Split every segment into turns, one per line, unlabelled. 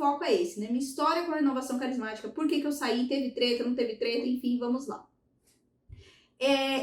foco é esse, né? Minha história com a renovação carismática, por que eu saí, teve treta, não teve treta, enfim, vamos lá.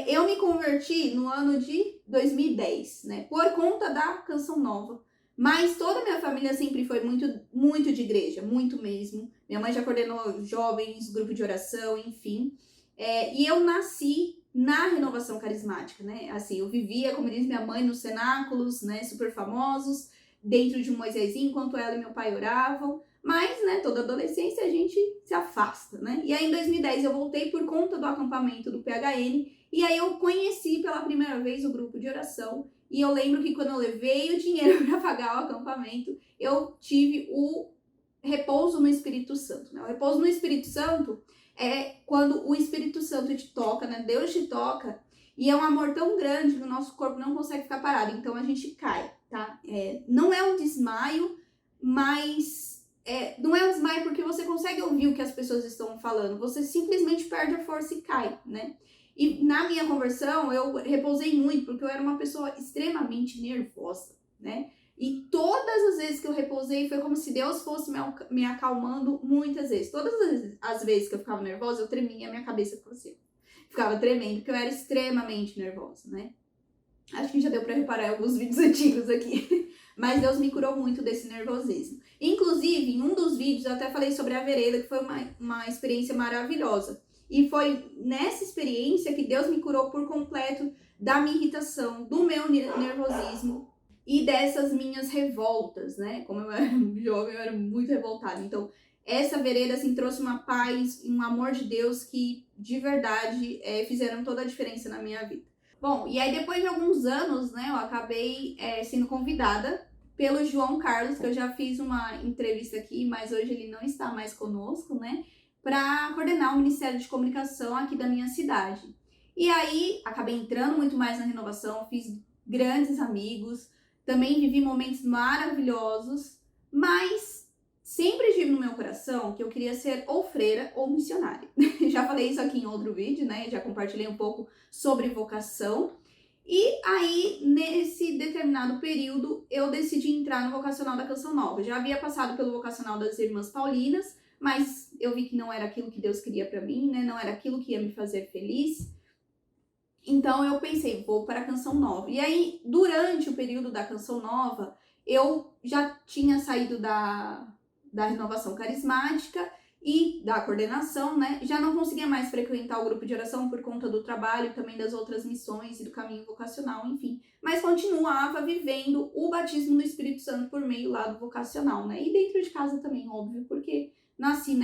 Eu me converti no ano de 2010, né? Por conta da Canção Nova. Mas toda a minha família sempre foi muito de igreja, muito mesmo. Minha mãe já coordenou jovens, grupo de oração, enfim. E eu nasci na renovação carismática, né? Assim, eu vivia, como diz minha mãe, nos cenáculos, né? Super famosos, dentro de um Moisésinho, enquanto ela e meu pai oravam. Mas, né, toda adolescência a gente se afasta, né? E aí em 2010 eu voltei por conta do acampamento do PHN. E aí eu conheci pela primeira vez o grupo de oração. E eu lembro que quando eu levei o dinheiro para pagar o acampamento, eu tive o repouso no Espírito Santo, né? O repouso no Espírito Santo é quando o Espírito Santo te toca, né? Deus te toca, e é um amor tão grande que o nosso corpo não consegue ficar parado, então a gente cai, tá? Não é um desmaio, mas não é um desmaio porque você consegue ouvir o que as pessoas estão falando, você simplesmente perde a força e cai, né? E na minha conversão, eu repousei muito, porque eu era uma pessoa extremamente nervosa, né? E todas as vezes que eu repousei, foi como se Deus fosse me acalmando muitas vezes. Todas as vezes que eu ficava nervosa, eu tremia, a minha cabeça ficava tremendo, porque eu era extremamente nervosa, né? Acho que já deu pra reparar em alguns vídeos antigos aqui. Mas Deus me curou muito desse nervosismo. Inclusive, em um dos vídeos, eu até falei sobre a vereda, que foi uma experiência maravilhosa. E foi nessa experiência que Deus me curou por completo da minha irritação, do meu nervosismo e dessas minhas revoltas, né? Como eu era jovem, eu era muito revoltada. Então, essa vereda, assim, trouxe uma paz e um amor de Deus que, de verdade, fizeram toda a diferença na minha vida. Bom, e aí depois de alguns anos, né, eu acabei sendo convidada pelo João Carlos, que eu já fiz uma entrevista aqui, mas hoje ele não está mais conosco, né? Para coordenar o Ministério de Comunicação aqui da minha cidade. E aí, acabei entrando muito mais na renovação, fiz grandes amigos, também vivi momentos maravilhosos, mas sempre tive no meu coração que eu queria ser ou freira ou missionária. Já falei isso aqui em outro vídeo, né? Já compartilhei um pouco sobre vocação. E aí, nesse determinado período, eu decidi entrar no vocacional da Canção Nova. Já havia passado pelo vocacional das Irmãs Paulinas, mas eu vi que não era aquilo que Deus queria para mim, né? Não era aquilo que ia me fazer feliz. Então eu pensei, vou para a Canção Nova. E aí, durante o período da Canção Nova, eu já tinha saído da renovação carismática e da coordenação, né? Já não conseguia mais frequentar o grupo de oração por conta do trabalho, também das outras missões e do caminho vocacional, enfim. Mas continuava vivendo o batismo do Espírito Santo por meio lá do vocacional, né? E dentro de casa também, óbvio, porque nasci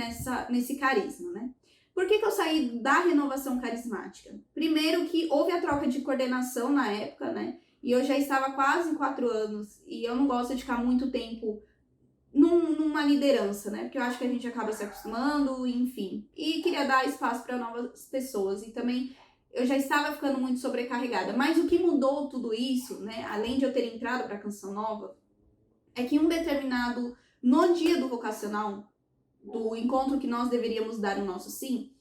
nesse carisma, né? Por que eu saí da renovação carismática? Primeiro que houve a troca de coordenação na época, né? E eu já estava quase 4 anos e eu não gosto de ficar muito tempo numa liderança, né? Porque eu acho que a gente acaba se acostumando, enfim. E queria dar espaço para novas pessoas. E também eu já estava ficando muito sobrecarregada. Mas o que mudou tudo isso, né? Além de eu ter entrado para a Canção Nova, é que no dia do vocacional, do encontro que nós deveríamos dar o nosso sim,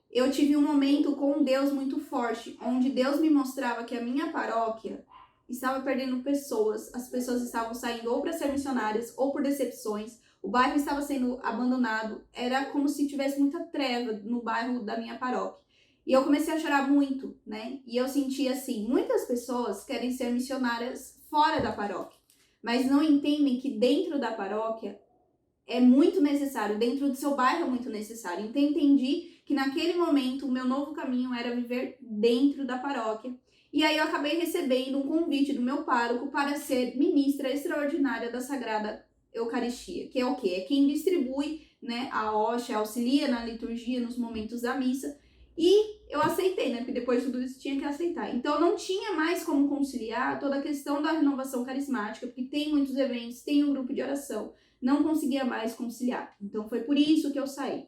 eu tive um momento com Deus muito forte, onde Deus me mostrava que a minha paróquia estava perdendo pessoas, as pessoas estavam saindo ou para ser missionárias ou por decepções, o bairro estava sendo abandonado, era como se tivesse muita treva no bairro da minha paróquia. E eu comecei a chorar muito, né? E eu senti assim, muitas pessoas querem ser missionárias fora da paróquia, mas não entendem que dentro da paróquia é muito necessário, dentro do seu bairro é muito necessário. Então eu entendi que naquele momento o meu novo caminho era viver dentro da paróquia. E aí eu acabei recebendo um convite do meu pároco para ser ministra extraordinária da Sagrada Eucaristia, que é o quê? É quem distribui, né, a hóstia, auxilia na liturgia, nos momentos da missa. E eu aceitei, né, porque depois de tudo isso tinha que aceitar. Então eu não tinha mais como conciliar toda a questão da renovação carismática, porque tem muitos eventos, tem um grupo de oração. Não conseguia mais conciliar. Então foi por isso que eu saí.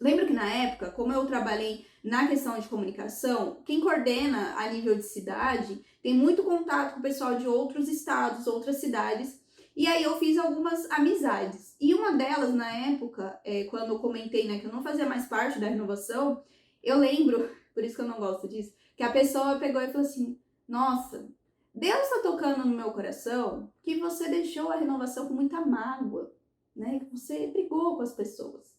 Lembro que na época, como eu trabalhei na questão de comunicação, quem coordena a nível de cidade tem muito contato com o pessoal de outros estados, outras cidades, e aí eu fiz algumas amizades. E uma delas, na época, quando eu comentei, né, que eu não fazia mais parte da renovação, eu lembro, por isso que eu não gosto disso, que a pessoa pegou e falou assim, nossa, Deus está tocando no meu coração que você deixou a renovação com muita mágoa. né? Que você brigou com as pessoas.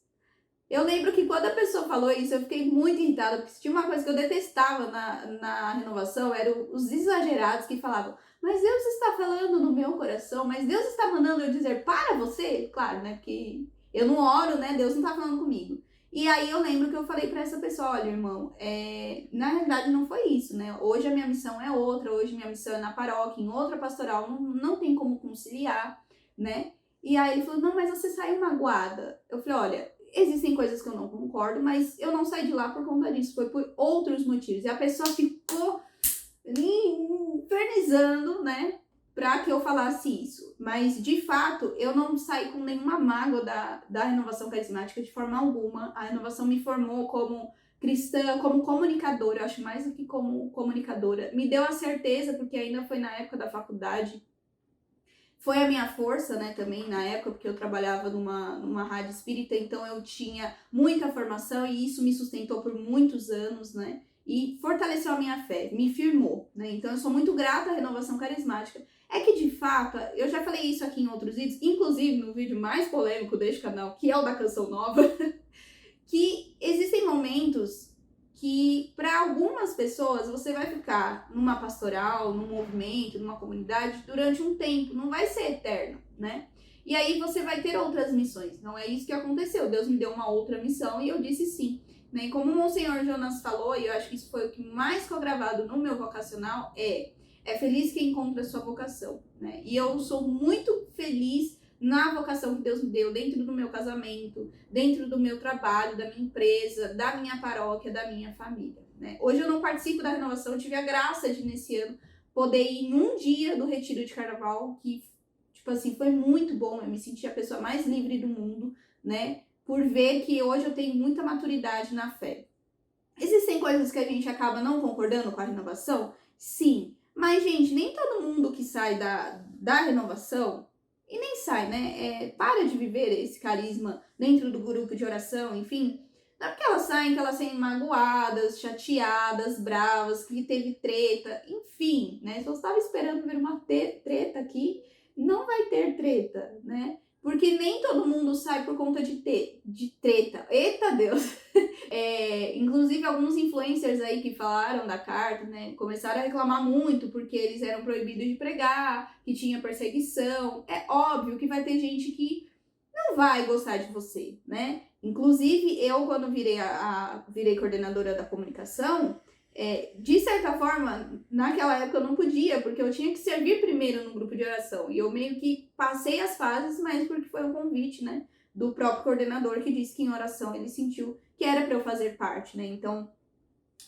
Eu lembro que quando a pessoa falou isso, eu fiquei muito irritada, porque se tinha uma coisa que eu detestava na renovação, eram os exagerados que falavam, mas Deus está falando no meu coração, mas Deus está mandando eu dizer para você? Claro, né? Porque eu não oro, né? Deus não está falando comigo. E aí eu lembro que eu falei para essa pessoa, olha, irmão, na realidade não foi isso, né? Hoje a minha missão é outra, hoje minha missão é na paróquia, em outra pastoral, não tem como conciliar, né? E aí ele falou, não, mas você saiu magoada. Eu falei, olha, existem coisas que eu não concordo, mas eu não saí de lá por conta disso, foi por outros motivos. E a pessoa ficou infernizando, né, pra que eu falasse isso. Mas, de fato, eu não saí com nenhuma mágoa da renovação carismática de forma alguma. A renovação me formou como cristã, como comunicadora, eu acho mais do que como comunicadora. Me deu a certeza, porque ainda foi na época da faculdade, foi a minha força, né, também na época, porque eu trabalhava numa rádio espírita, então eu tinha muita formação e isso me sustentou por muitos anos, né, e fortaleceu a minha fé, me firmou, né, então eu sou muito grata à renovação carismática. É que, de fato, eu já falei isso aqui em outros vídeos, inclusive no vídeo mais polêmico deste canal, que é o da Canção Nova, que existem momentos que para algumas pessoas você vai ficar numa pastoral, num movimento, numa comunidade durante um tempo, não vai ser eterno, né? E aí você vai ter outras missões. Não é isso que aconteceu. Deus me deu uma outra missão e eu disse sim. Né? E como o Monsenhor Jonas falou, e eu acho que isso foi o que mais ficou gravado no meu vocacional, é feliz quem encontra a sua vocação, né? E eu sou muito feliz na vocação que Deus me deu, dentro do meu casamento, dentro do meu trabalho, da minha empresa, da minha paróquia, da minha família, né? Hoje eu não participo da renovação, eu tive a graça de, nesse ano, poder ir num dia do retiro de carnaval, que, tipo assim, foi muito bom, eu me senti a pessoa mais livre do mundo, né? Por ver que hoje eu tenho muita maturidade na fé. Existem coisas que a gente acaba não concordando com a renovação? Sim. Mas, gente, nem todo mundo que sai da renovação e nem sai, né? Para de viver esse carisma dentro do grupo de oração, enfim. Não é porque elas saem magoadas, chateadas, bravas, que teve treta, enfim, né? Se você estava esperando ver uma treta aqui, não vai ter treta, né? Porque nem todo mundo sai por conta de treta. Eita Deus! Inclusive alguns influencers aí que falaram da carta, né, começaram a reclamar muito porque eles eram proibidos de pregar, que tinha perseguição. É óbvio que vai ter gente que não vai gostar de você, né? Inclusive, eu quando virei coordenadora da comunicação, de certa forma, naquela época eu não podia, porque eu tinha que servir primeiro no grupo de oração. E eu meio que passei as fases, mas porque foi um convite, né, do próprio coordenador que disse que em oração ele sentiu que era para eu fazer parte, né? Então,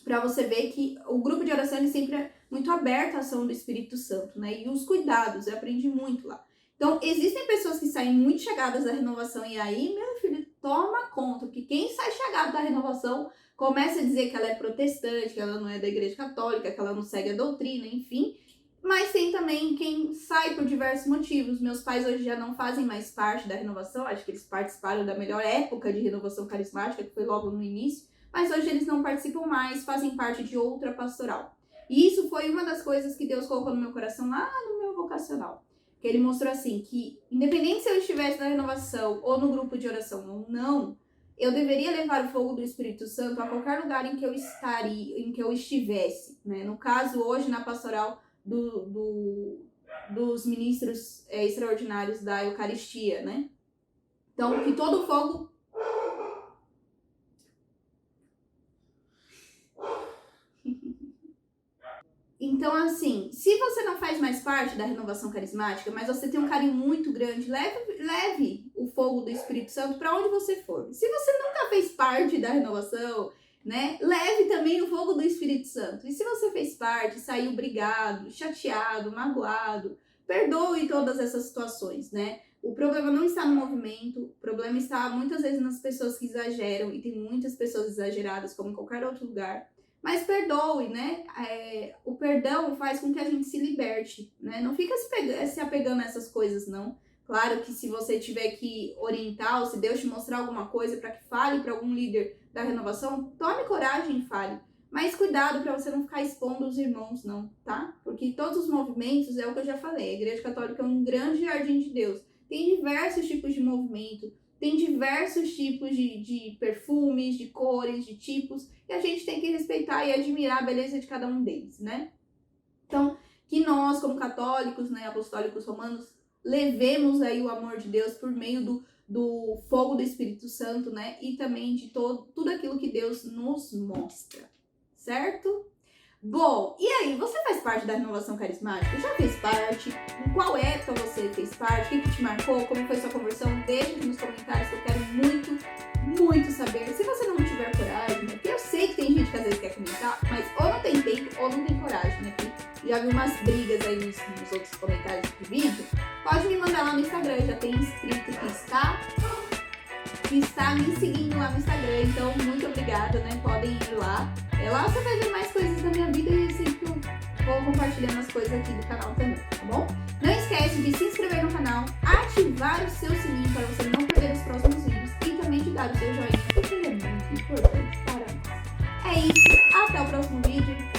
para você ver que o grupo de oração ele sempre é muito aberto à ação do Espírito Santo, né? E os cuidados, eu aprendi muito lá. Então, existem pessoas que saem muito chegadas da renovação e aí, meu filho, toma conta, porque quem sai chegado da renovação começa a dizer que ela é protestante, que ela não é da igreja católica, que ela não segue a doutrina, enfim. Mas tem também quem sai por diversos motivos. Meus pais hoje já não fazem mais parte da renovação, acho que eles participaram da melhor época de renovação carismática, que foi logo no início, mas hoje eles não participam mais, fazem parte de outra pastoral. E isso foi uma das coisas que Deus colocou no meu coração lá no meu vocacional. Que ele mostrou assim, que independente se eu estivesse na renovação ou no grupo de oração ou não, eu deveria levar o fogo do Espírito Santo a qualquer lugar em que eu estivesse, né? No caso, hoje na pastoral dos ministros extraordinários da Eucaristia, né? Então, que todo o fogo... Então, assim, se você não faz mais parte da renovação carismática, mas você tem um carinho muito grande, leve o fogo do Espírito Santo para onde você for. Se você nunca fez parte da renovação, né, leve também o fogo do Espírito Santo. E se você fez parte, saiu brigado, chateado, magoado, perdoe todas essas situações, né? O problema não está no movimento, o problema está muitas vezes nas pessoas que exageram, e tem muitas pessoas exageradas, como em qualquer outro lugar. Mas perdoe, né? O perdão faz com que a gente se liberte, né? Não fica se apegando a essas coisas, não. Claro que se você tiver que orientar, ou se Deus te mostrar alguma coisa para que fale para algum líder da renovação, tome coragem e fale. Mas cuidado para você não ficar expondo os irmãos, não, tá? Porque todos os movimentos, é o que eu já falei, a Igreja Católica é um grande jardim de Deus. tem diversos tipos de movimento, tem diversos tipos de perfumes, de cores, de tipos, e a gente tem que respeitar e admirar a beleza de cada um deles, né? Então, que nós, como católicos, né, apostólicos romanos, levemos aí o amor de Deus por meio do fogo do Espírito Santo, né? E também de tudo aquilo que Deus nos mostra, certo? Bom, e aí, você faz parte da renovação carismática? Já fez parte? Em qual época você fez parte? O que te marcou? Como foi sua conversão? Deixa aqui nos comentários que eu quero muito saber. Se você não tiver coragem, né? Porque eu sei que tem gente que às vezes quer comentar, mas ou não tem tempo ou não tem coragem, né? Porque já vi umas brigas aí nos outros comentários do vídeo. Pode me mandar lá no Instagram, já tem inscrito que está me seguindo lá no Instagram, então muito obrigada, né? Podem ir lá. Lá você vai ver mais coisas da minha vida e eu sempre vou compartilhando as coisas aqui do canal também, tá bom? Não esquece de se inscrever no canal, ativar o seu sininho para você não perder os próximos vídeos e também de dar o seu joinha, porque ele é muito importante para nós. É isso, até o próximo vídeo.